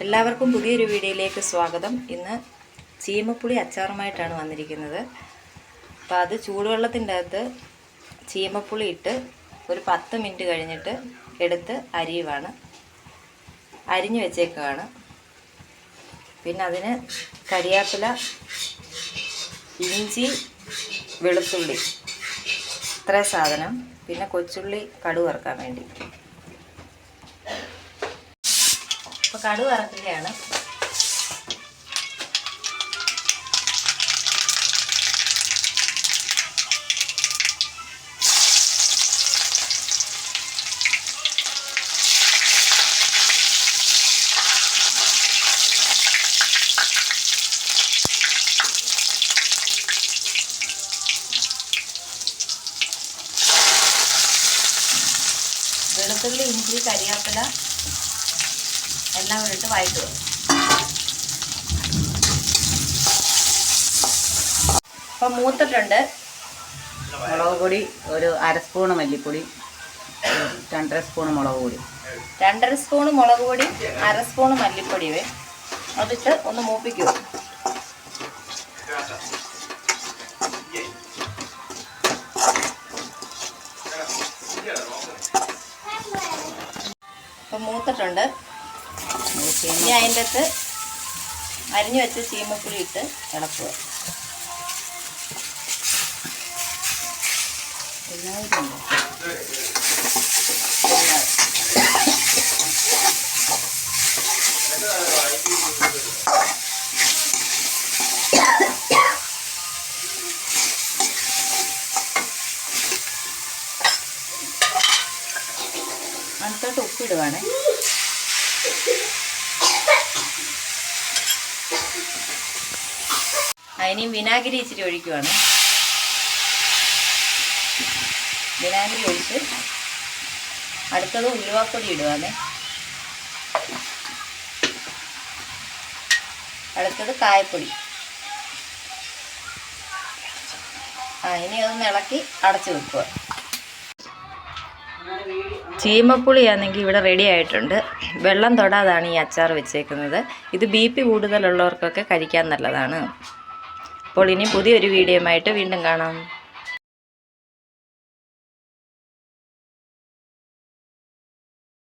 എല്ലാവർക്കും പുതിയൊരു വീഡിയോയിലേക്ക് സ്വാഗതം. ഇന്ന് ചീമപ്പുളി അച്ചാറുമായിട്ടാണ് വന്നിരിക്കുന്നത്. അപ്പോൾ അത് ചൂടുവെള്ളത്തിൻ്റെ അകത്ത് ചീമപ്പുളി ഇട്ട് ഒരു 10 മിനിറ്റ് കഴിഞ്ഞിട്ട് എടുത്ത് അരിഞ്ഞു വെച്ചേക്കാണ്. പിന്നെ അതിന് കരിയാപ്പില, ഇഞ്ചി, വെളുത്തുള്ളി, ഇത്രയും സാധനം, പിന്നെ കൊച്ചുള്ളി കടുക് വറുക്കാൻ വേണ്ടി. അപ്പോൾ കടുക് വറക്കുകയാണ്. വെളുത്തുള്ളി, ഇഞ്ചി, കരിയാപ്പില എല്ലാം ഇട്ട് വഴറ്റുക. അപ്പം മൂത്തിട്ടുണ്ട്. മുളക് പൊടി ഒരു 1/2 സ്പൂൺ മല്ലിപ്പൊടി, 2.5 സ്പൂൺ മുളക് പൊടി, 2.5 സ്പൂൺ മുളക് പൊടി, 1/2 സ്പൂൺ മല്ലിപ്പൊടി അതിട്ട് ഒന്ന് മൂപ്പിക്കുക. അപ്പം മൂത്തിട്ടുണ്ട്. ഇനി അതിൻ്റെ അകത്ത് അരിഞ്ഞു വെച്ച് ചീമപ്പുളി ഇട്ട് ഇളക്കുക. അടുത്തോട്ട് ഉപ്പിടുവാണ്. അതിനും വിനാഗിരി ഇച്ചിരി ഒഴിക്കുവാണ്. വിനാഗിരി ഒഴിച്ച് അടുത്തത് ഉലുവാപ്പൊടി ഇടുവാണ്. അടുത്തത് കായപ്പൊടി. ഇനി അതൊന്ന് ഇളക്കി അടച്ചു വെക്കുക. ചീമപ്പുളിയാണെങ്കിൽ ഇവിടെ റെഡി ആയിട്ടുണ്ട്. വെള്ളം തൊടാതാണ് ഈ അച്ചാർ വെച്ചേക്കുന്നത്. ഇത് BP കൂടുതലുള്ളവർക്കൊക്കെ കഴിക്കാൻ നല്ലതാണ്. അപ്പോൾ ഇനി പുതിയൊരു വീഡിയോയുമായിട്ട് വീണ്ടും കാണാം.